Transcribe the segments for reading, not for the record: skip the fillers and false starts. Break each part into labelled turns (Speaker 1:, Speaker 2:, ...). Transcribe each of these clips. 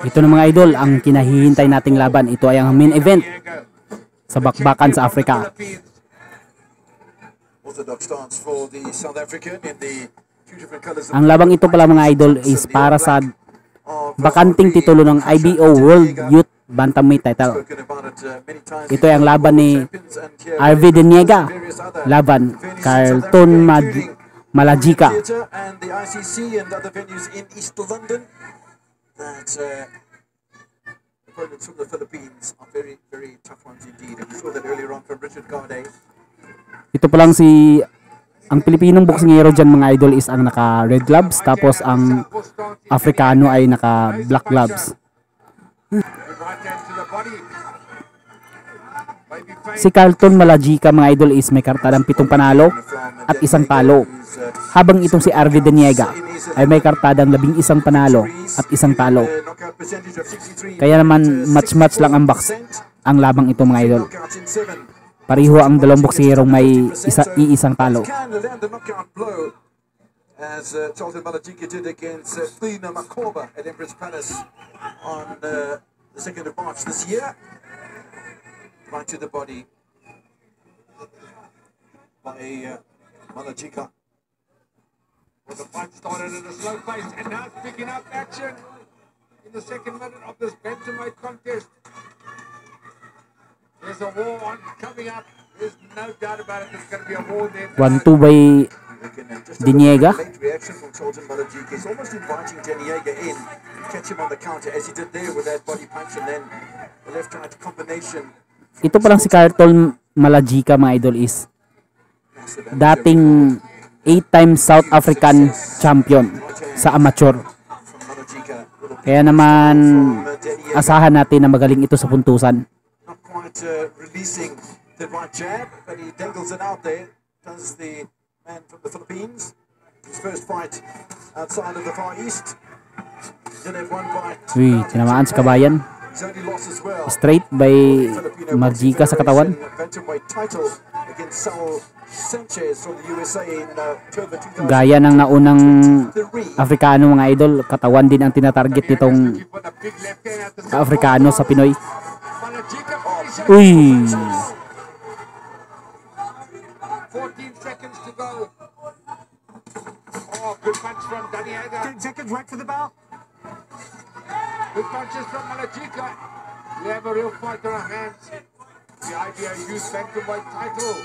Speaker 1: Ito na mga idol, ang kinahihintay nating laban. Ito ay ang main event sa bakbakan sa Africa. Ang labang ito pala mga idol is para sa bakanting titulo ng IBO World Youth Bantamweight title. Ito ay ang laban ni RV Deniega laban Carlton Malajika. From the Philippines are very, very tough ones indeed. And we saw that earlier on from Richard Garde. Ito pa lang si ang Pilipinong boksingero dyan mga idol is ang naka red gloves, tapos ang Afrikano ay naka black gloves. Si Carlton Malajika mga idol is may kartadang 7 panalo at 1 talo, habang itong si RV Deniega ay may kartadang 11 panalo at 1 talo. Kaya naman match lang ang labang ito mga idol. Pareho ang dalawang bokserong may iisang talo. As Carlton Malajika did against Flina Makoba at Empress Palace on the 2nd of March this year. Right to the body by Malajika. Well, the fight started at a slow pace and now it's picking up action in the 2nd minute of this bantamweight contest. There's a war coming up. There's no doubt about it. There's going to be a war there. 1-2 by Deniega. Reaction from Carlton Malajika. He's almost inviting Deniega in, catch him on the counter as he did there with that body punch and then the left-right combination. Ito pa lang si Carlton Malajika mga idol is dating 8-time South African champion sa amateur. Kaya naman asahan natin na magaling ito sa puntusan. Not quite releasing the right jab, but he dangles it out there. Does the man from the Philippines. His first fight outside of the Far East. Did have one fight. Uy, tinamaan si Kabayan. Straight by Malajika sa katawan. Gaya ng naunang Afrikano mga idol, katawan din ang tinatarget nitong Afrikano sa Pinoy. Uy!
Speaker 2: 14 seconds to go. Oh, good punch from Deniega.
Speaker 3: 10 seconds, right for the bell.
Speaker 2: Good punches from Malajika. We have a real fight on our hands. The IBO Youth Bantamweight title.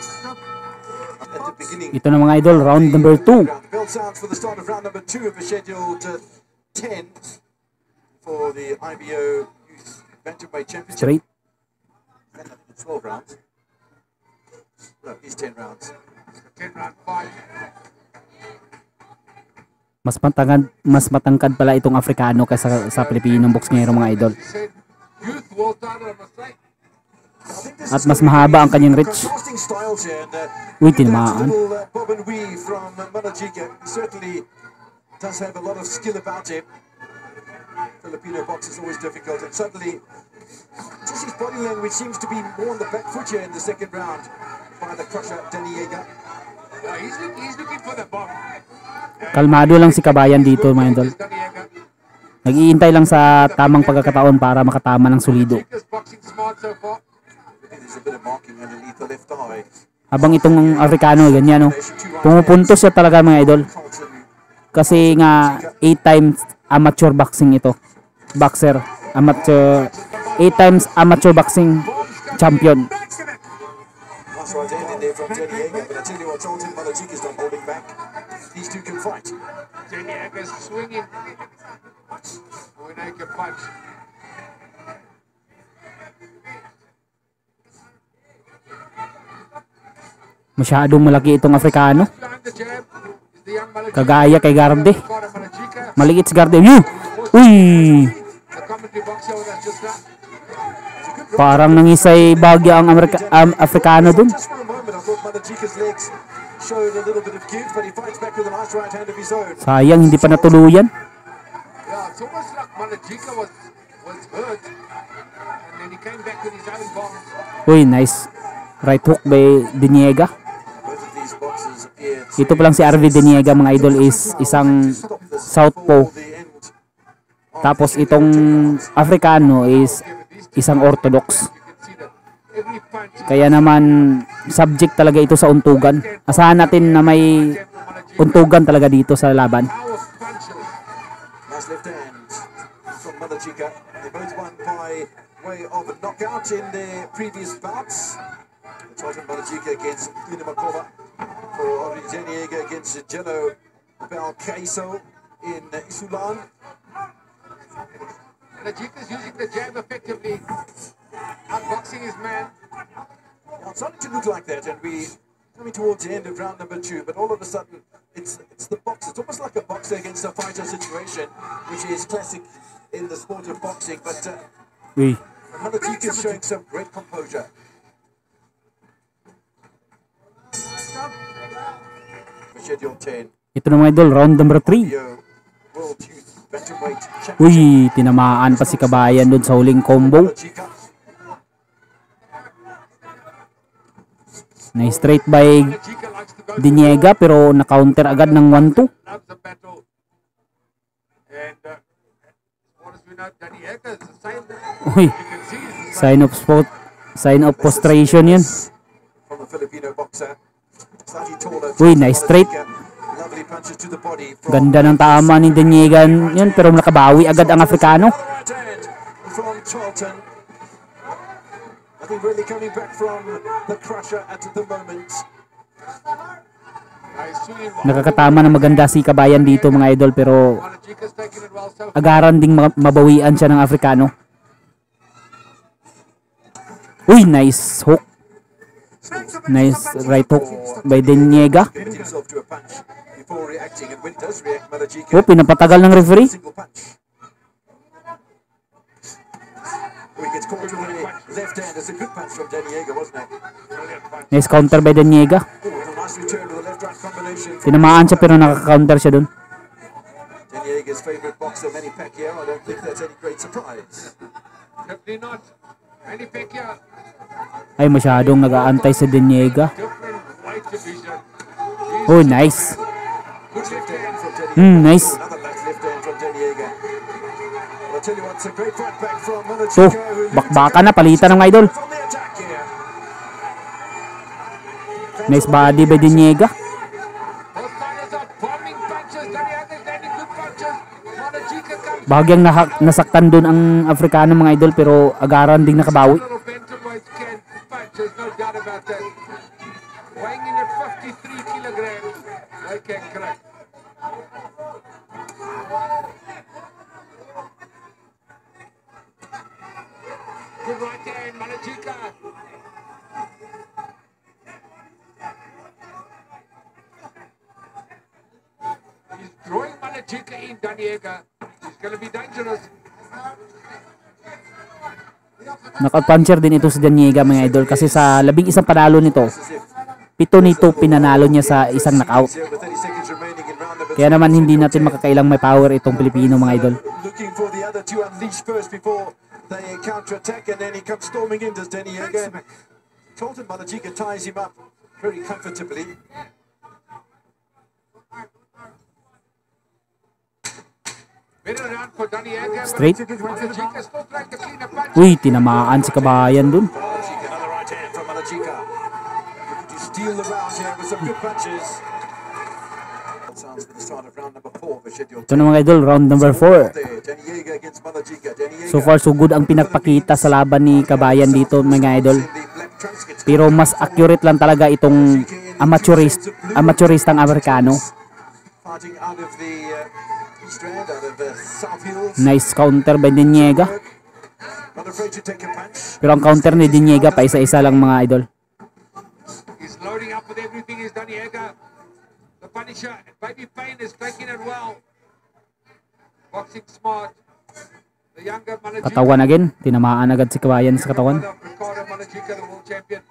Speaker 2: At the beginning.
Speaker 1: Ito na mga idol, round number 2.
Speaker 2: Bell sounds for the start of round number 2 of the scheduled 10 for the IBO Youth Bantamweight Championship.
Speaker 1: Straight.
Speaker 2: 12 rounds. No, it's 10 rounds. 10 round fight.
Speaker 1: Mas matangkad pala itong Afrikano kaysa sa Pilipinong boksingero mga idol. At mas mahaba ang kanyang reach. Uy, tinamaan.
Speaker 2: Filipino box is always difficult, and suddenly just his body language seems to be more on the back foot here in the 2nd round by the crusher Deniega. He's looking for the bomb.
Speaker 1: Kalmado lang si Kabayan dito mga idol. Nag-iintay lang sa tamang pagkakataon para makatama ng solido. Habang itong Afrikano ganyan no. Pumupuntos siya talaga mga idol. Kasi nga 8 times amateur boxing ito. Boxer, amateur 8 times amateur boxing champion.
Speaker 2: These two can fight. Deniega's swinging. We make a punch.
Speaker 1: Masyadong malaki itong Afrikano. Kagaya kay Garde. Maliit si Garde. Uy! Parang nangisay bagya ang Afrikano dun. Sayang hindi pa natuluyan. Uy, nice right hook by Deniega. Ito pa lang si RV Deniega mga idol is isang southpaw. Tapos itong Africano is isang orthodox. Kaya naman subject talaga ito sa untugan. Asahan natin na may untugan talaga dito sa laban.
Speaker 2: Nice left hand from Malajika. They both won by way of a knockout in their previous bouts. Totten Malajika against Lina Makova for Henri Deniega against Jello Belcaso in Isulan.
Speaker 3: Malajika's using the jab effectively, outboxing his man.
Speaker 2: Now, it's starting to look like that, and we coming towards the end of round number 2, but all of a sudden it's the box. It's almost like a boxer against a fighter situation, which is classic in the sport of boxing. But Malajika is showing some great composure. Schedule 10.
Speaker 1: Ito na mga idol, round number 3.
Speaker 2: World Youth Bantamweight Championship.
Speaker 1: Uy, tinamaan pa si Kabayan doon sa huling combo.
Speaker 2: Malajika.
Speaker 1: Na straight by
Speaker 3: Malajika likes to go
Speaker 1: Deniega pero na-counter agad ng 1-2.
Speaker 3: loves the battle. And as far as we know, Deniega is the same.
Speaker 1: Uy,
Speaker 3: You can see he's the same.
Speaker 1: sign of frustration yun.
Speaker 2: From a Filipino boxer. Slightly taller.
Speaker 1: Uy, nice straight.
Speaker 2: Lovely punches to the body from
Speaker 1: Ganda ng tama ni Deniega yun pero nakabawi agad ang Africano.
Speaker 2: right hand from Charlton. Nothing really coming back from the crusher at the moment.
Speaker 3: I see him.
Speaker 1: Nakakatama na maganda si Kabayan dito mga idol pero
Speaker 3: Malajika's taking it well so far.
Speaker 1: agaran ding mabawian siya ng Africano. Uy, nice hook. Nice right hook by Deniega.
Speaker 2: Limit himself to a punch before reacting, and when he does react, Malajika
Speaker 1: Oh, pinapatagal ng referee.
Speaker 2: single punch. Oh, he gets caught with the left hand. That's a good punch from Deniega, wasn't it?
Speaker 3: Brilliant punch.
Speaker 1: Nice counter by Deniega.
Speaker 2: Oh, with a nice return to the left-right combination.
Speaker 1: Tinamaan siya pero nakaka-counter siya dun.
Speaker 2: Deniega's favorite boxer, Manny Pacquiao. I don't think that's any great surprise.
Speaker 3: Definitely not. Manny Pacquiao,
Speaker 1: Ay, masyadong nag-aantay sa Deniega.
Speaker 3: different weight division.
Speaker 1: Oh, nice.
Speaker 2: Good left hand from Deniega.
Speaker 1: Nice.
Speaker 2: Oh, another nice left hand from Deniega. Well, I'll tell you what, it's a great fight back from Malajika.
Speaker 1: So,
Speaker 2: who leads
Speaker 1: bakbakan na, palitan ng mga idol.
Speaker 2: from the attack here.
Speaker 1: Nice body by Deniega.
Speaker 3: Both fighters are bombing punches. Deniaga's landing good punches. Malajika comes
Speaker 1: Bahagyang nasaktan dun ang Africano mga idol pero agaran ding nakabawi.
Speaker 3: little bantamweights can punch. There's no doubt about that. Weighing in at 53 kilograms, they can crack. Good right hand, Malajika. He's drawing Malajika in, Deniega. He's going to be dangerous.
Speaker 1: Naka-puncher din ito si Deniega mga idol kasi sa 11 panalo nito, 7 nito pinanalo niya sa isang knockout.
Speaker 2: Here with 30 seconds remaining in round number
Speaker 1: Kaya naman hindi natin makakailang may power itong Pilipino mga idol.
Speaker 2: looking for the other to unleash first before they counter-attack, and then he comes storming in, does Deniega. And Charlton Malajika ties him up very comfortably.
Speaker 3: Better round for Deniega.
Speaker 1: Straight.
Speaker 3: Malajika still trying to clean a punch.
Speaker 1: Uy, tinamaan si Kabayan dun.
Speaker 2: Malajika, another right hand from Malajika. Looking to steal the round here with some good punches. Sounds for the start of round number 4 for schedule.
Speaker 1: Ito na mga idol, round number 4.
Speaker 2: There, Deniega against Malajika. Deniega
Speaker 1: So far so good ang pinagpakita sa laban ni Kabayan dito mga idol.
Speaker 2: in the black trunks gets
Speaker 1: Pero mas accurate lang talaga itong amateuristang Amerikano.
Speaker 2: fighting out of the east end, out of the south hills.
Speaker 1: Nice counter by Deniega.
Speaker 2: Not afraid to take a punch.
Speaker 1: Pero ang counter ni Deniega pa isa-isa lang mga idol.
Speaker 3: He's loading up with everything. He's Deniega. The Punisher, Baby Pain is taking it well. Boxing smart. The younger Malajika.
Speaker 1: Katawan again. Tinamaan agad si Kabayan sa katawan.
Speaker 3: Ricardo Malajika, the world champion.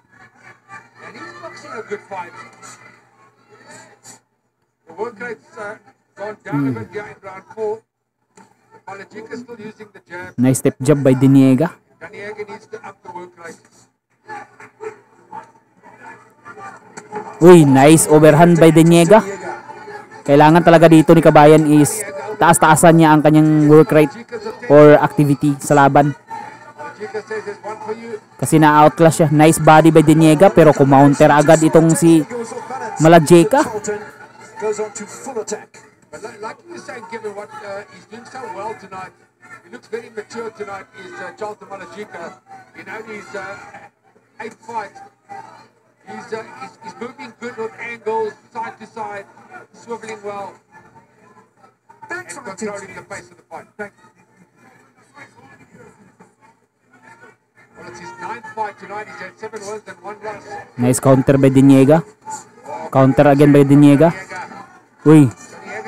Speaker 3: And he's boxing a good fight. The work rate's gone down a bit here in round 4. Malajika still using the jab.
Speaker 1: Nice step jab by Deniega.
Speaker 3: Deniega needs to up the work rate.
Speaker 1: Uy, nice overhand by Deniega. Kailangan talaga dito ni Kabayan is pinagtaas-taasan niya ang kanyang work rate or activity sa laban.
Speaker 3: Malajika says there's one for you.
Speaker 1: Kasi na-outclass siya. Nice body by Diniega pero kumounter agad itong si Malajika.
Speaker 2: Charlton goes on to full attack.
Speaker 3: But like you were saying, given what he's doing so well tonight, he looks very mature tonight, is Charlton Malajika. In only his 8th fight, he's moving good with angles, side to side, swiveling well, and controlling the pace of the fight. Well, it's his 9th fight tonight. He's had 7 wins and 1 loss.
Speaker 1: Nice counter by Diniega. Counter again by Diniega. Uy,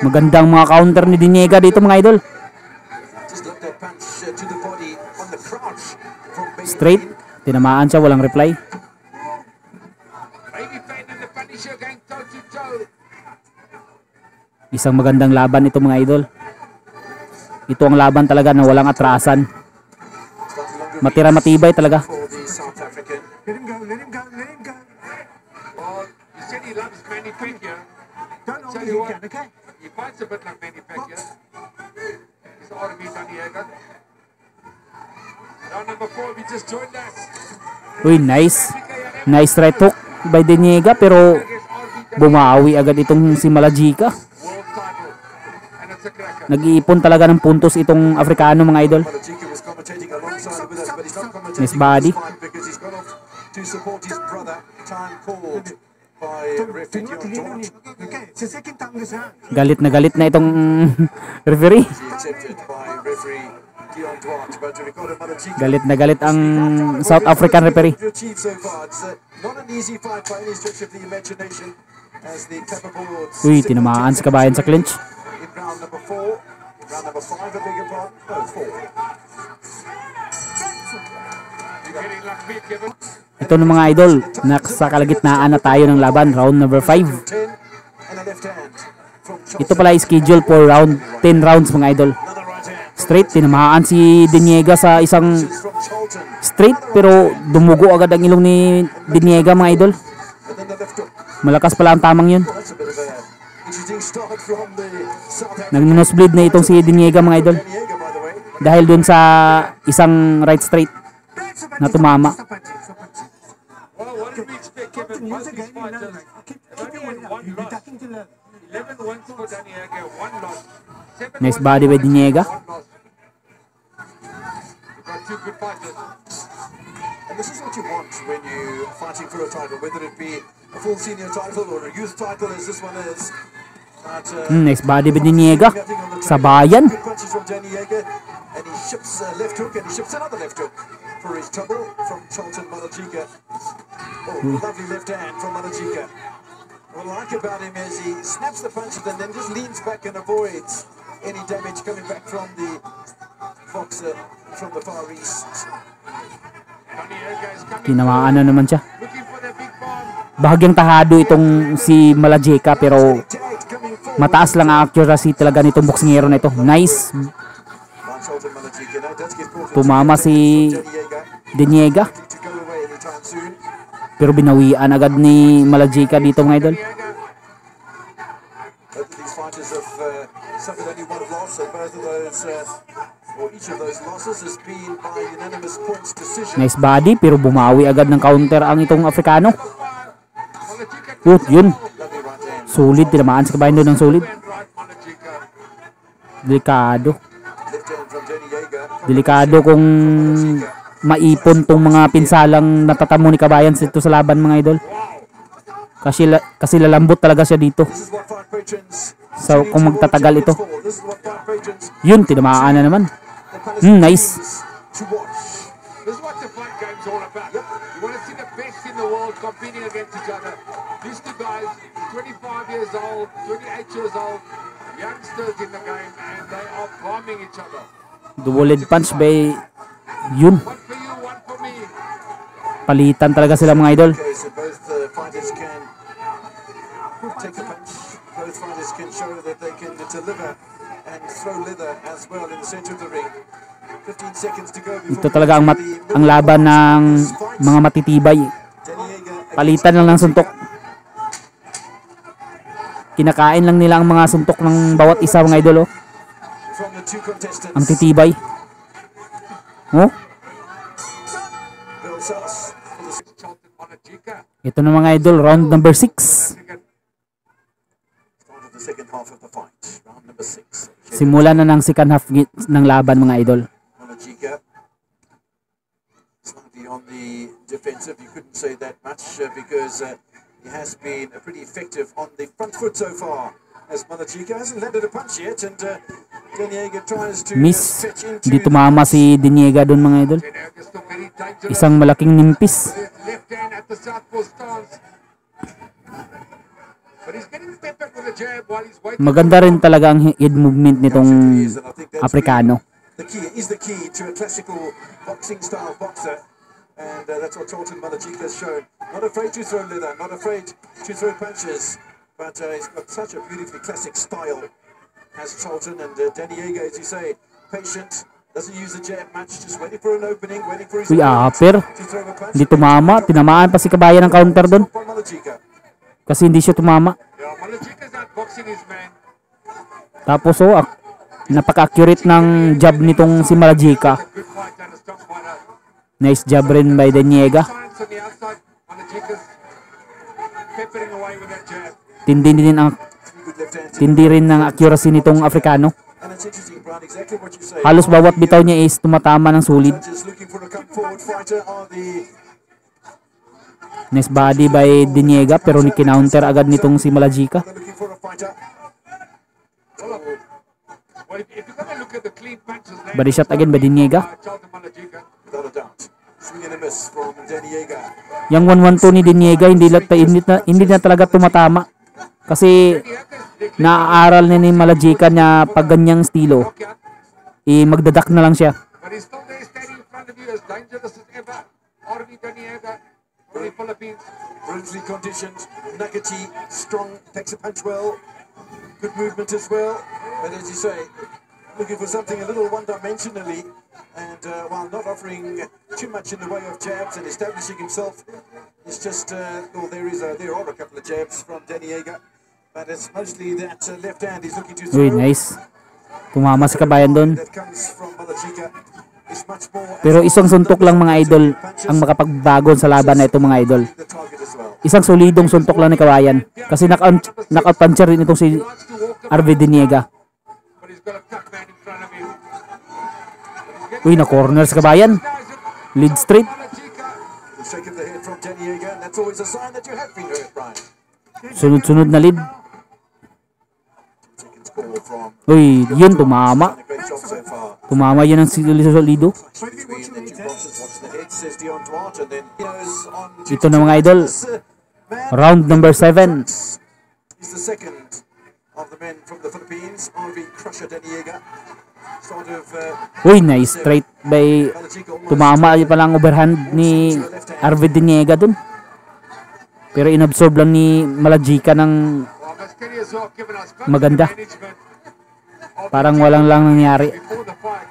Speaker 1: magandang mga counter ni Diniega dito mga idol.
Speaker 2: Just look that punch to the body on the crouch from Baby
Speaker 1: Straight. Tinamaan siya, walang reply.
Speaker 3: Baby Fane and the Punisher going toe to toe.
Speaker 1: Isang magandang laban ito mga idol. Ito ang laban talaga na walang atrasan. Matira matibay talaga.
Speaker 2: for the South African.
Speaker 4: Let him go, let him go, let him go.
Speaker 3: Well, he said he loves Manny Pacquiao.
Speaker 4: Don't
Speaker 3: Tell
Speaker 4: hold
Speaker 3: you
Speaker 4: it
Speaker 3: what,
Speaker 4: again, okay?
Speaker 3: he fights a bit like Manny Pacquiao. He's RB Daniega. Round number 4, we just joined us.
Speaker 1: Uy, nice. Nice right hook by Diniega pero
Speaker 3: Against RB
Speaker 1: bumawi agad itong si Malajika.
Speaker 3: world title. And it's a cracker.
Speaker 1: Nag-iipon talaga ng puntos itong Afrikano mga idol.
Speaker 2: Malajika was commentating alongside with us, but he's not commentating
Speaker 1: Nice body.
Speaker 2: this fight because he's gone off to support his brother. Time called by referee Dion George.
Speaker 4: Okay, c'est ce qui tente ça.
Speaker 1: Galit na itong referee.
Speaker 2: He accepted by referee Dion George, but Ricardo Malajika.
Speaker 1: Galit na galit ang South African referee.
Speaker 2: To achieve so far. It's not an easy fight by any stretch of the imagination as the clapperboards
Speaker 1: Uy, tinamaan si Kabayan sa clinch.
Speaker 2: in round number 4. In round number 5, I beg your pardon. No, 4.
Speaker 3: You're getting lucky, Kevin.
Speaker 1: Ito ng mga idol, sa kalagitnaan na tayo ng laban, round number 5.
Speaker 2: 10 and a left hand from
Speaker 1: Ito
Speaker 2: Charlton.
Speaker 1: pala ay schedule for round 10 rounds mga idol.
Speaker 2: Another right hand
Speaker 1: Straight, tinamaan si Diniega sa isang
Speaker 2: from Charlton.
Speaker 1: straight pero dumugo agad ang ilong ni Diniega mga idol.
Speaker 2: And then the left hook.
Speaker 1: Malakas pala ang tamang yun.
Speaker 2: That's a bit of a interesting start from the South African.
Speaker 1: Nag-nosebleed na itong si Diniega mga idol.
Speaker 2: Daniega, by the way.
Speaker 1: Dahil dun sa isang right straight na tumama.
Speaker 3: Well, what did we expect, Kevin? Both these fighters have only had 1 loss. 11 wins for Daniega, 1 loss. 7
Speaker 1: Nice
Speaker 3: wins
Speaker 1: body
Speaker 3: for
Speaker 1: by
Speaker 3: Daniega,
Speaker 1: Diniega.
Speaker 3: 1 loss. We've got 2 good fighters.
Speaker 2: And this is what you want when you're fighting for a title, whether it be a full senior title or a youth title, as this one is. But,
Speaker 1: Nice body by Diniega. Sabayan.
Speaker 2: Good punches from Daniega, and he ships a left hook, and he ships another left hook for his trouble from Charlton Malajika. Oh, lovely left hand from Malajika. What I like about him is he snaps the punches and then just leans back and avoids any damage coming back from the boxer from the Far East.
Speaker 3: Daniega is coming
Speaker 1: Tinamaan na naman siya.
Speaker 3: looking for the big bomb.
Speaker 1: Bahagyang tahado itong si Malajika pero
Speaker 2: Tagged coming forward.
Speaker 1: mataas lang ang accuracy talaga nitong boksingero na ito. Nice.
Speaker 2: By Charlton Malajika. Now does get caught in
Speaker 1: Tumama si
Speaker 2: Daniega.
Speaker 1: Diniega
Speaker 2: To go away anytime soon.
Speaker 1: pero binawian agad ni Malajika dito mga idol.
Speaker 3: Daniega,
Speaker 2: Both of these fighters have suffered only one loss, and both of those, or each of those losses, has been by unanimous points decision.
Speaker 1: Nice body pero bumawi agad ng counter ang itong Afrikano.
Speaker 3: Malajika
Speaker 1: Yun.
Speaker 2: Lovely right hand.
Speaker 1: Solid. Tinamaan si Kabayan doon ng solid.
Speaker 3: and right Malajika.
Speaker 1: Delikado.
Speaker 2: Left hand from Daniega.
Speaker 1: Delikado kung maipon tong mga pinsalang natatamo ni Kabayan dito sa laban mga idol. Kasi lalambot talaga siya dito.
Speaker 2: This is what fight patrons.
Speaker 1: So kung magtatagal ito.
Speaker 2: This is what fight patrons.
Speaker 1: Yun, tinamaan na naman.
Speaker 2: the Palestinians
Speaker 1: nice.
Speaker 2: To watch.
Speaker 3: This is what the fight game's all about. You want to see the best in the world competing against each other. These two guys, 25 years old, 28 years old, youngsters in the game, and they are bombing each other.
Speaker 1: Double punch by yun.
Speaker 3: One for you, one for me.
Speaker 1: Palitan talaga sila mga idol.
Speaker 2: Okay, so both fighters can take a punch. Both fighters can show that they can deliver and throw leather as well in the center of the ring. 15 seconds to go before
Speaker 1: Ito talaga ang laban ng mga matitibay.
Speaker 2: Daniega
Speaker 1: Palitan lang ng suntok. Kinakain lang nila ang mga suntok ng bawat isa mga idol. Oh.
Speaker 2: the two contestants.
Speaker 1: Ang titibay. Oh,
Speaker 2: Bill Salas for the
Speaker 3: Charlton Malajika.
Speaker 1: ito na mga idol, round number 6.
Speaker 3: African
Speaker 2: start of the second half of the fight. Round number 6.
Speaker 1: Simula na ng second half ng laban mga idol.
Speaker 2: Malajika slightly on the defensive. You couldn't say that much because he has been pretty effective on the front foot so far. As Malajika hasn't landed a punch yet, and Deniega tries to
Speaker 1: Miss,
Speaker 2: fetch into
Speaker 1: di tumama si Deniega doon mga idol.
Speaker 3: Deniega still very dangerous.
Speaker 1: Isang malaking nimpis.
Speaker 3: Left hand at the southpaw stance. But he's getting peppered with a jab while he's waiting.
Speaker 1: Maganda rin talaga ang head movement nitong Afrikano.
Speaker 2: The key is the key to a classical boxing style boxer, and that's what Charlton Malajika has shown. Not afraid to throw leather, not afraid to throw punches, but he's got such a beautifully classic style. Has Charlton, and Deniega, as you say, patient, doesn't use the jab much, just waiting for an opening, waiting for his
Speaker 1: Uy, upper.
Speaker 2: to throw a punch.
Speaker 1: Hindi tumama. Tinamaan pa si Kabayan ng counter doon.
Speaker 2: From Malajika.
Speaker 1: Kasi hindi siya tumama.
Speaker 3: Yeah, Malajika's outboxing his man.
Speaker 1: Tapos napaka-accurate ng jab nitong si Malajika.
Speaker 3: A good fight and a strong fighter.
Speaker 1: Nice job rin by Deniega.
Speaker 3: Science on the outside. Malajika's peppering away with that jab.
Speaker 2: Good left hand.
Speaker 1: Tindi rin ng accuracy nitong Afrikano.
Speaker 2: And it's interesting, Brian, exactly what you say.
Speaker 1: Halos bawat bitaw niya is tumatama ng solid.
Speaker 2: Judges looking for a come forward fighter are the
Speaker 1: Nice body by Deniega pero ni-counter agad nitong si Malajika.
Speaker 2: they're looking for a fighter.
Speaker 3: Well, if you're going to look at the clean punches,
Speaker 1: Body shot again by Deniega.
Speaker 3: Charlton Malajika.
Speaker 2: Without a doubt. Swing and a miss from Deniega.
Speaker 1: Yung 1-1-2 ni Deniega hindi na talaga tumatama. Kasi naaaral na ni Malajika na pag ganyang estilo, magdadak na lang siya.
Speaker 3: But he's still there standing in front of you as dangerous as ever. Arvi Deniega from the Philippines.
Speaker 2: Brilliantly conditioned. Nuggety, strong, takes a punch well. Good movement as well. But as you say, looking for something a little one-dimensionally. And while not offering too much in the way of jabs and establishing himself, it's just, well, there are a couple of jabs from Deniega. But it's mostly that left hand he's looking to throw.
Speaker 1: Uy, nice. Tumama si Kabayan doon.
Speaker 2: That comes from Malajika. Is much more
Speaker 1: Pero isang suntok lang mga idol ang makapagbago sa laban na ito mga idol.
Speaker 2: the target as well.
Speaker 1: Isang solidong suntok lang ni Kabayan. Kasi knockout puncher rin itong si Arvi Deniega.
Speaker 3: But he's got a tough man in front of him.
Speaker 1: Uy, na-corner si Kabayan. Lead straight.
Speaker 3: Malajika.
Speaker 2: The shake of the head from Deniega, and that's always a sign that you have been hurt, Brian.
Speaker 1: Sunod-sunod na lead.
Speaker 2: Second score from
Speaker 1: Uy, yun tumama.
Speaker 2: a great job so far.
Speaker 1: Tumama yun ang solido.
Speaker 2: Between the two boxers, watch the head, says Dion Duarte, and then he goes on to
Speaker 1: Ito na mga idol.
Speaker 2: this, man
Speaker 1: Round number 7.
Speaker 2: is the second of the men from the Philippines, Arvi Crusher Deniega. Sort of
Speaker 1: Uy, nice straight by
Speaker 2: Malajika almost
Speaker 1: tumama pa lang overhand ni Arvi Deniega dun. Pero inabsorb lang ni Malajika ng
Speaker 3: Well, Mascari as well given us
Speaker 1: Maganda.
Speaker 3: management of
Speaker 1: parang
Speaker 3: the
Speaker 1: walang lang nangyari.
Speaker 3: before the fight.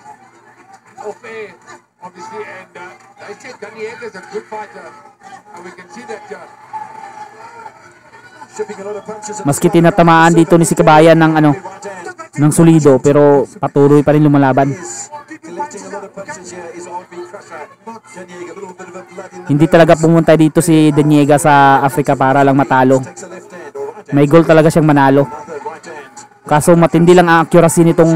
Speaker 3: Off air, obviously, and they said Daniega's a good fighter, and we can see that.
Speaker 2: shipping a lot of punches at the
Speaker 1: Maski
Speaker 2: start.
Speaker 1: tinatamaan dito ni si Kabayan ng
Speaker 2: Right hand
Speaker 1: ng solido pero patuloy pa rin lumalaban.
Speaker 2: is collecting a lot of punches here is Arvi Crusher Deniega. A little bit of a blood in the
Speaker 1: Hindi
Speaker 2: nose.
Speaker 1: talaga pumunta dito si Deniega sa Africa para lang matalo.
Speaker 2: Takes a left hand or right hand.
Speaker 1: May goal talaga siyang manalo.
Speaker 2: Another right hand.
Speaker 1: Kaso matindi lang ang accuracy nitong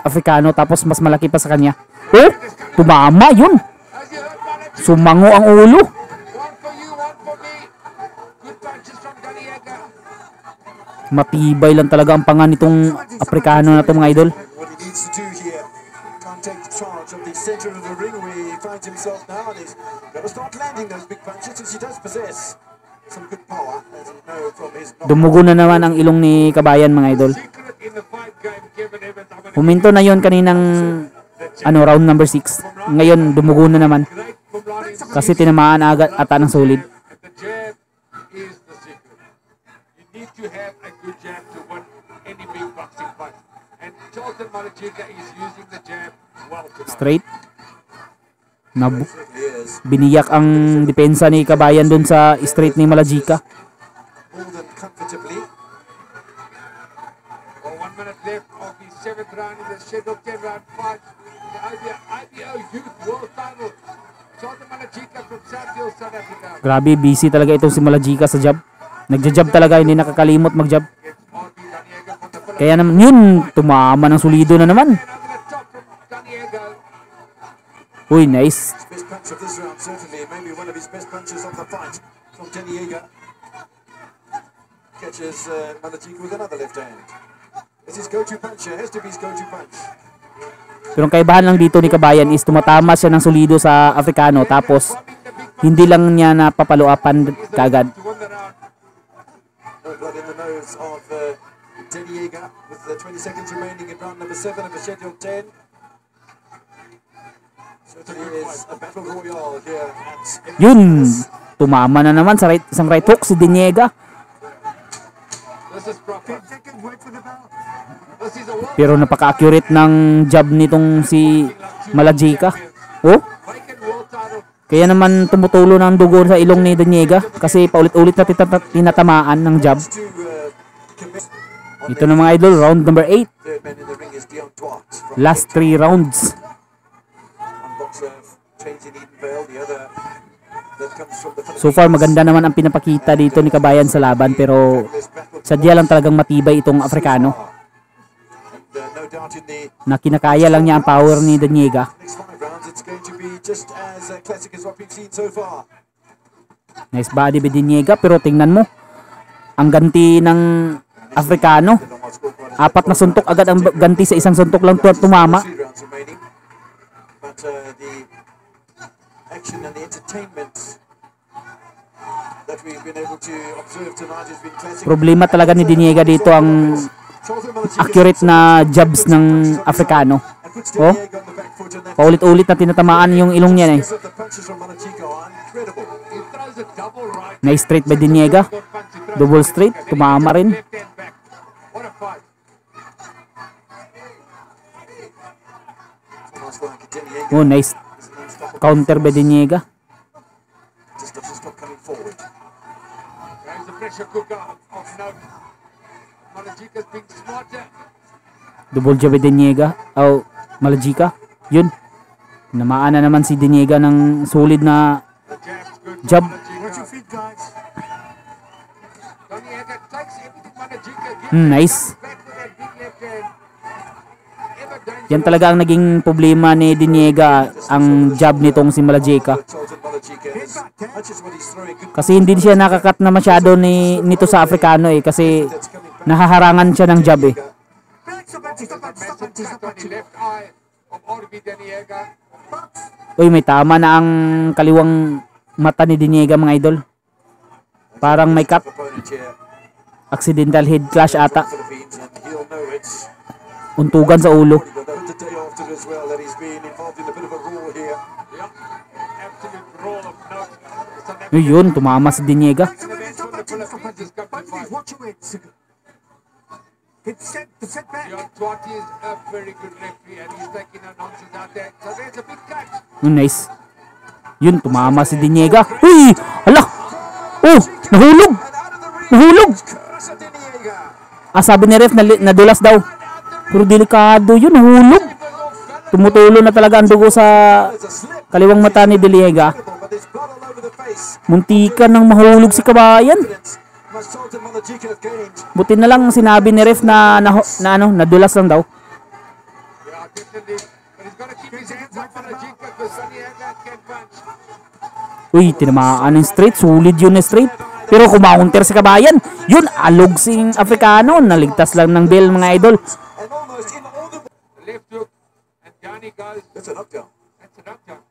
Speaker 1: Afrikano tapos mas malaki pa sa kanya. Oh, tumama yun.
Speaker 3: As you heard, Malajika,
Speaker 1: Sumango ang ulo.
Speaker 3: one for you, one for me. Good punches from Daniega.
Speaker 1: Matibay lang talaga ang panga nitong Afrikano na to mga idol.
Speaker 2: What he needs to do here, can't take charge of the center of the ring where he finds himself now, and he's got to start landing those big punches, since he does possess some good power, as you know from his knockout.
Speaker 1: Dumugo na naman ang ilong ni Kabayan mga idol.
Speaker 3: Secret in the fight game, Kevin Evans. I'm gonna
Speaker 1: Huminto na yon kaninang round number 6. Ngayon dumugo na naman
Speaker 3: great from Ronnie.
Speaker 1: kasi tinamaan agad ata ng solid.
Speaker 3: And the jab is the secret. You need to have a good jab to win any big boxing fight. And Charlton Malajika is using the jab well tonight.
Speaker 1: Straight.
Speaker 2: Certainly is
Speaker 1: Biniyak ang depensa ni Kabayan dun sa straight ni Malajika.
Speaker 2: more than comfortably.
Speaker 3: Well, 1 minute left of the 7th round in the scheduled 10-round fight. The IBO Youth World Title. Charlton Malajika from South Hill, South Africa.
Speaker 1: Grabe, busy talaga itong si Malajika sa jab. Nagja-jab talaga, hindi nakakalimot mag-jab. Kaya naman yun, tumama ng solido na naman. Uy, nice.
Speaker 2: Best punch of this round, certainly. Maybe one of his best punches of the fight from Deniega. Catches Malajika with another left hand. It's his go-to punch. It has to be his go-to punch.
Speaker 1: Pero ang kaibahan lang dito ni Kabayan is tumatama siya ng solido sa Africano tapos hindi lang niya napapalo-upan kagad.
Speaker 2: No blood in the nose of Deniega with 20 seconds remaining in round number 7 of the scheduled 10. Certainly is a battle royale here at
Speaker 1: Yun, tumama na naman sa isang right hook si Deniega.
Speaker 3: This is proper.
Speaker 4: 10 seconds, wait for the bell.
Speaker 3: This is a world
Speaker 1: Pero napaka-accurate ng jab nitong si Malajika. Oh,
Speaker 3: vacant world title.
Speaker 1: kaya naman tumutulo ng dugo sa ilong ni Deniega kasi paulit-ulit na tinatamaan ng jab.
Speaker 2: to commit.
Speaker 1: Ito na mga idol, round number 8.
Speaker 2: Third man in the ring is Dion Duarte from
Speaker 1: Last 3 rounds.
Speaker 2: one boxer trains in Edenvale, the other that comes from the
Speaker 1: So far maganda naman ang pinapakita dito ni Kabayan sa laban pero sadya lang talagang matibay itong Africano
Speaker 2: And no doubt in the
Speaker 1: na kinakaya lang niya ang power ni Deniega.
Speaker 2: next 5 rounds it's going to be just as classic as what we've seen so far.
Speaker 1: Nice body by Deniega pero tingnan mo ang ganti ng Africano. 4 na suntok agad ang ganti sa isang suntok lang tumama.
Speaker 2: 3 rounds remaining. But the action and the entertainment that we've been able to observe tonight has been classic.
Speaker 1: Problema talaga ni Deniega dito ang accurate na jabs ng Africano. Oh, paulit-ulit na tinatamaan yung ilong niya eh.
Speaker 2: The punches from Malajika are incredible.
Speaker 3: He throws a double right.
Speaker 1: Nice straight by Deniega. Double straight, tumama rin.
Speaker 3: Left hand back. What a fight.
Speaker 2: Almost like Deniega
Speaker 1: Oh, nice
Speaker 2: is an unstoppable.
Speaker 1: counter by Deniega.
Speaker 2: Just doesn't stop coming forward.
Speaker 3: There's the pressure cooker of note. Malajika's being smarter.
Speaker 1: Double jab by Deniega. Oh, Malajika. Yun. Namaan na naman si Deniega ng solid na
Speaker 3: The jab's good. for
Speaker 1: jab.
Speaker 4: Watch your
Speaker 3: Malajika.
Speaker 4: feet, guys.
Speaker 3: Deniega takes everything Malajika gives.
Speaker 1: Nice.
Speaker 3: Back with that big left hand. Ever dangerous.
Speaker 1: Yan talaga ang naging problema ni Deniega, ang jab nitong si Malajika.
Speaker 2: Charlton Malajika as much as what he's throwing good
Speaker 1: Kasi hindi siya nakakat na masyado nito sa Africano eh kasi
Speaker 2: that's coming back.
Speaker 1: nahaharangan siya ng jab eh.
Speaker 4: Back, stop, back, stop, back, stop, back,
Speaker 3: Massive
Speaker 4: stop,
Speaker 3: cut on
Speaker 4: back.
Speaker 3: the left eye of RB Deniega.
Speaker 1: Uy, may tama na ang kaliwang mata ni Deniega mga idol. Parang may cut.
Speaker 2: Opponent here,
Speaker 1: Accidental head clash ata.
Speaker 2: Philippines, and he'll know it's
Speaker 1: Untugan sa ulo.
Speaker 2: got the day after as well that he's been involved in a bit of a roar here.
Speaker 3: Yeah. Absolute roll of note. South
Speaker 1: Uy, yun, tumama si Deniega.
Speaker 4: Stop, back, stop, back, stop, back. Please watch your weight. It's set back.
Speaker 3: Dion Duarte is a very good referee and he's taking no nonsense out there. So there's a big catch.
Speaker 1: Nice. Yun, tumama si Deniega. Uy! Hala! Oh! Nahulog! Nahulog!
Speaker 2: Curse at Deniega.
Speaker 1: Sabi ni ref, nadulas daw. Pero delikado yun, nahulog. Tumutulo na talaga ang dugo sa
Speaker 2: There's a slip,
Speaker 1: kaliwang mata ni Deniega.
Speaker 2: but there's blood all over the face.
Speaker 1: Muntikan ng mahulog si Kabayan.
Speaker 2: Must Charlton Malajika have gained.
Speaker 1: Buti na lang sinabi ni ref na nadulas lang daw.
Speaker 3: Yeah, definitely. But he's got to keep his hands up on Malajika because Deniega can punch.
Speaker 1: Uy, tinamaan ng straight. Sulit yun na straight. Pero kumaunter si Kabayan. Yun, alog sing Africano. Naligtas lang ng bell mga idol.
Speaker 2: And almost in all the...
Speaker 3: Left hook and down he goes.
Speaker 2: That's a knockdown.
Speaker 3: That's a knockdown.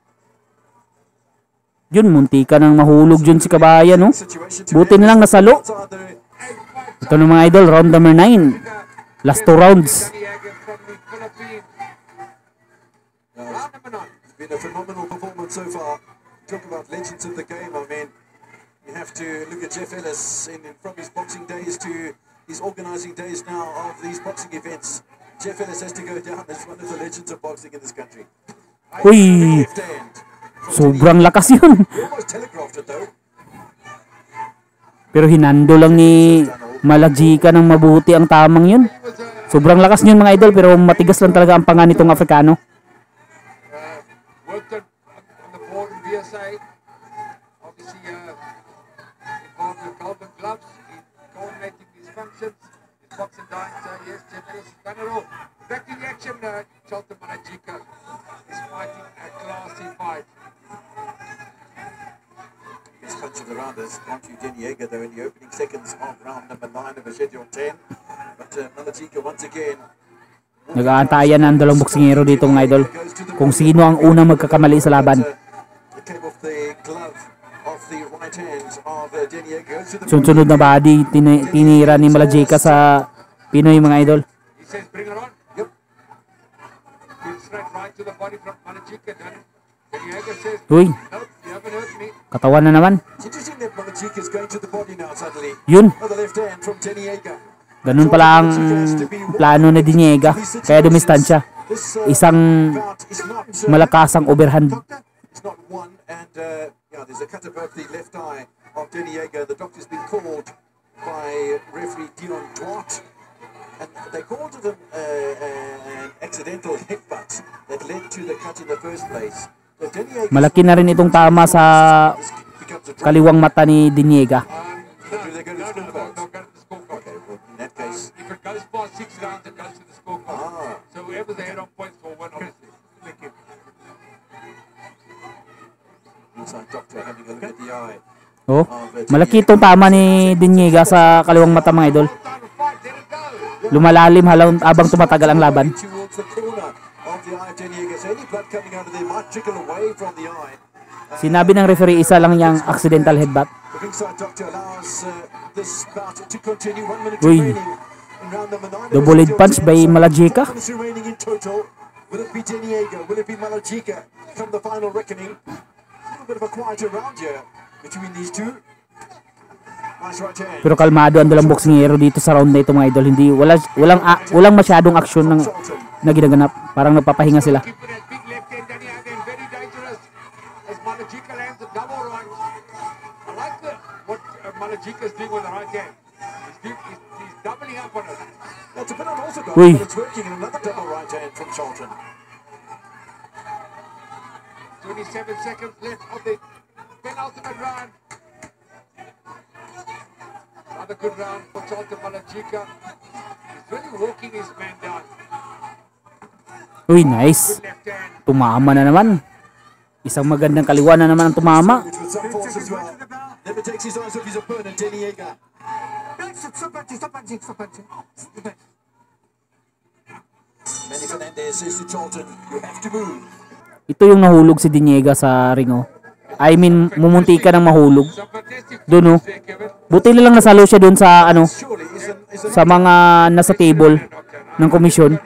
Speaker 1: Yun, muntikan ng mahulog yun si Kabayan. No?
Speaker 2: Situation to
Speaker 1: Buti na lang nasalo.
Speaker 2: outside the...
Speaker 1: Ito na mga idol, round number 9. Last 2 rounds.
Speaker 3: Deniega from the Philippines. Round number 9.
Speaker 2: It's been a phenomenal performance so far. Talk about legends of the game. I mean, you have to look at Jeff Ellis from his boxing days to his organising days now of these boxing events. Jeff Ellis has to go down as one of the legends of boxing in this country.
Speaker 1: Uy,
Speaker 2: Left hand.
Speaker 1: sobrang lakas yun.
Speaker 2: He almost telegraphed it though.
Speaker 1: Pero hinando lang ni Malajika ng mabuti ang tamang yun.
Speaker 3: He was a
Speaker 1: Sobrang lakas niyon mga idol, pero matigas lang talaga ang panga nitong Afrikano.
Speaker 3: Worked on the board in VSA. Obviously, involved with golden gloves in coordinating these functions. His boxing diet, yes, generous, done it all. Back to the action, Charlton Malajika is fighting a classy fight.
Speaker 2: He's punching the rounders. Onto Denny Yeager, though, in the opening seconds of round number 9 of a schedule 10. But Malajika once again.
Speaker 1: Nag-aantayan ang dalawang boksingero dito mga idol. Kung sino ang unang magkakamali sa laban. Sunod na body, tinira ni Malajika sa Pinoy mga idol.
Speaker 3: He says, bring it on. Yep. Good straight right to the body from Malajika. Denny Yeager says,
Speaker 1: Uy,
Speaker 3: nope, you haven't hurt me.
Speaker 1: katawan na naman.
Speaker 2: It's interesting that Malajika is going to the body now suddenly.
Speaker 1: Yun,
Speaker 2: Oh, the left hand from Denny Yeager.
Speaker 1: ganun pala ang plano ni Diniega. Kaya dumistansya. Isang malakasang overhand.
Speaker 2: It's not one, and yeah, there's a cut above the left eye of Denny Yeager. The doctor's been called by referee Dion Duarte, and they called it an accidental headbutt that led to the cut in the first place. So Denny Yeager
Speaker 1: Malaki na rin itong tama sa
Speaker 2: becomes a draw.
Speaker 1: kaliwang mata ni Diniega.
Speaker 2: Do they go to the scorecards?
Speaker 3: No, go to the scorecard.
Speaker 2: Okay, well, in that case,
Speaker 3: If it goes past 6 rounds, it goes to the scorecard.
Speaker 2: Ah.
Speaker 3: So whoever's ahead on points will win, obviously. Thank you.
Speaker 2: inside doctor having a look at the eye.
Speaker 1: Oh, malaki itong tama ni Diniega sa kaliwang mata mga idol.
Speaker 3: Title fight, let it go.
Speaker 1: Lumalalim habang tumatagal ang laban.
Speaker 2: Towards the corner of the eye of Denny Yeager. So any blood coming out of there might trickle away from the eye.
Speaker 1: Sinabi ng referee isa lang niyang accidental headbutt.
Speaker 2: The ringside doctor allows this bout to continue. 1 minute
Speaker 1: Uy.
Speaker 2: remaining in round number 9.
Speaker 1: Double leg punch by Malajika.
Speaker 2: 4 minutes remaining in total. Will it be Denny Yeager? Will it be Malajika? Come the final reckoning. A little bit of a quieter round here between these two. Nice right hand.
Speaker 1: Pero kalmado ang dalawang boksingero dito sa round na ito mga idol. Hindi walang masyadong aksyon na ginaganap. Parang nagpapahinga sila.
Speaker 3: Keep that big left hand, Denny Yeager, very dangerous. As Malajika lands a double right. I like what Malajika's doing with the right hand. He's doubling up on it.
Speaker 2: That's a bit unorthodox,
Speaker 1: Uy.
Speaker 2: but it's working. And another double right hand from Charlton.
Speaker 3: 27 seconds left of the penultimate round. Another good round for Charlton Malajika. He's really walking his man down.
Speaker 1: Uy, nice.
Speaker 3: Good left hand.
Speaker 1: Tumama na naman. Isang magandang kaliwa na naman ang tumama.
Speaker 2: With some force as well. Never takes his eyes off his opponent, Denny Yeager.
Speaker 4: Stop punching, stop punching, stop punching.
Speaker 2: Manny Fernandez says to Charlton, you have to move.
Speaker 1: Ito yung nahulog si Diniega sa ring oh. I mean, mumunti ka ng mahulog.
Speaker 3: Some fantastic
Speaker 1: Doon oh.
Speaker 3: there, Kevin.
Speaker 1: Buti na lang nasalo siya doon sa
Speaker 2: Surely isn't
Speaker 1: sa mga nasa table ng komisyon.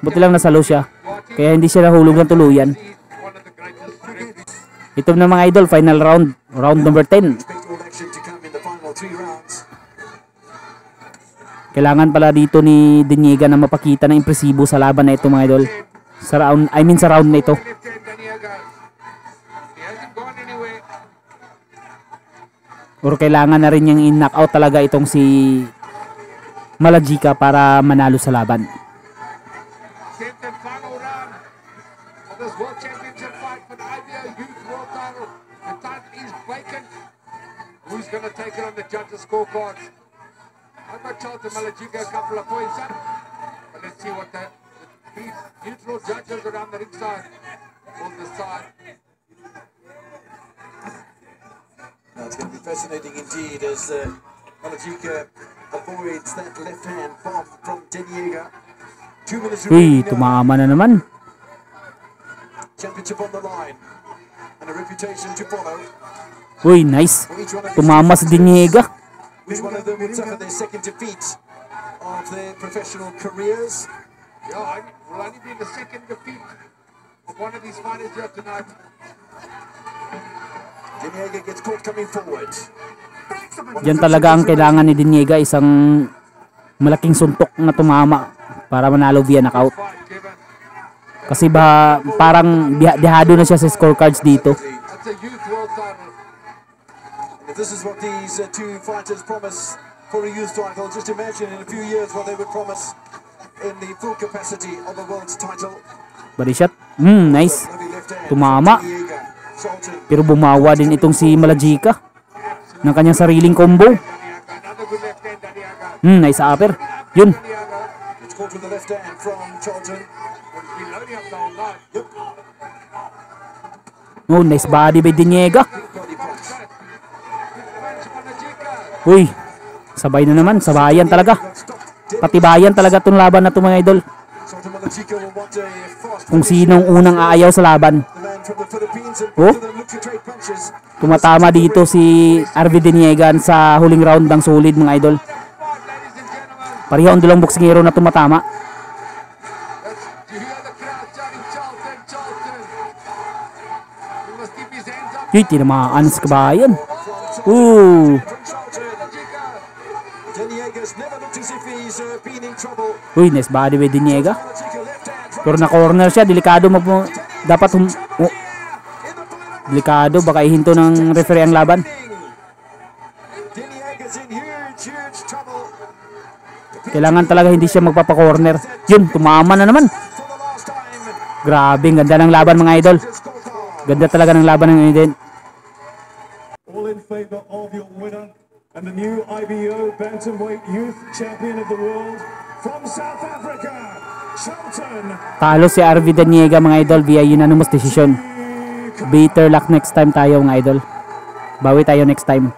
Speaker 1: Buti lang nasalo siya. Kaya hindi siya nahulog ng tuluyan.
Speaker 3: He's one of the greatest referees.
Speaker 1: Ito na mga idol, final round. Round number 10.
Speaker 2: expect all action to come in the final 3 rounds.
Speaker 1: Kailangan pala dito ni Diniega na mapakita ng impresibo sa laban na ito mga idol. Sa round, sa round na ito.
Speaker 3: Left hand, Denny Yeager. He hasn't gone anywhere.
Speaker 1: Or kailangan na rin niyang in-knock out talaga itong si Malajika para manalo sa laban.
Speaker 3: 10th and final round of this World Championship fight for the IBO Youth World title. The title is vacant. Who's going to take it on the judges' scorecards? I've got Charlton Malajika a couple of points up. But let's see what the neutral judges around the ringside will decide.
Speaker 2: Now it's going to be fascinating indeed as Malajika avoids that left hand bomb from Denny Yeager. 2 minutes
Speaker 1: Uy,
Speaker 2: remaining now.
Speaker 1: tumama na naman.
Speaker 2: Championship on the line and a reputation to follow.
Speaker 1: Uy, nice.
Speaker 2: For each one of these
Speaker 1: Tumama si Diniega.
Speaker 2: Which one of them would suffer their second defeat of their professional careers?
Speaker 3: Yeah, will only be the second defeat of one of these fighters here tonight.
Speaker 2: Denny Yeager gets caught coming forward.
Speaker 1: Yan talaga ang kailangan ni Diniega, isang malaking suntok na tumama para manalo via knockout.
Speaker 3: Fight, Kevin.
Speaker 1: Kasi parang dehado na siya sa scorecards dito.
Speaker 3: That's a youth world title.
Speaker 2: And if this is what these two fighters promise for a youth title, just imagine in a few years what they would promise in the full capacity of the world's title.
Speaker 1: Body shot. Nice.
Speaker 2: Lovely left hand.
Speaker 1: Tumama.
Speaker 2: Diego, Sultan.
Speaker 1: Pero bumawa din itong si Malajika ng kanyang sariling combo.
Speaker 3: Another good left hand, Daniaga.
Speaker 1: Nice upper. Yun.
Speaker 2: It's caught with the left hand from Charlton.
Speaker 3: He's been loading up the whole night.
Speaker 1: Nice body by Diniega.
Speaker 2: Body punch.
Speaker 3: Punch Malajika.
Speaker 1: Uy, sabay na naman. Sabayan talaga. Patibayan talaga itong laban na ito mga idol.
Speaker 2: Sultan Malajika will want a fast
Speaker 1: Kung sinong unang aayaw sa laban.
Speaker 2: the man from the Philippines and
Speaker 1: Oh.
Speaker 2: both of them look to trade punches.
Speaker 1: Tumatama dito si RV Diniegan sa huling round ng solid mga idol.
Speaker 3: Ladies and gentlemen,
Speaker 1: Pareho ang dalawang boksingero na tumatama.
Speaker 3: do you hear the crowd shouting Charlton, Charlton? He must keep his hands up.
Speaker 1: Uy, tinamaan sa kabayan.
Speaker 2: From
Speaker 1: Ooh.
Speaker 2: Charlton.
Speaker 3: Malajika.
Speaker 2: Deniega's never looked as if he's been in trouble.
Speaker 1: Uy, nice body by Diniega.
Speaker 2: Malajika left hand.
Speaker 1: Pero na-corner siya. Delikado dapat delikado. Baka ihinto ng referee ang laban.
Speaker 2: Deniega's in huge trouble.
Speaker 1: Kailangan talaga hindi siya magpapa-corner. Yun, tumama na naman.
Speaker 2: For the last time.
Speaker 1: Grabe, ang ganda ng laban mga idol.
Speaker 2: Scorecard.
Speaker 1: Ganda talaga ng laban ng idol.
Speaker 5: All in favor of your winner and the new IBO Bantamweight Youth Champion of the World from South Africa, Charlton.
Speaker 1: Talo si RV Daniega mga idol via unanimous decision. Better luck next time tayo mga idol. Bawi tayo next time.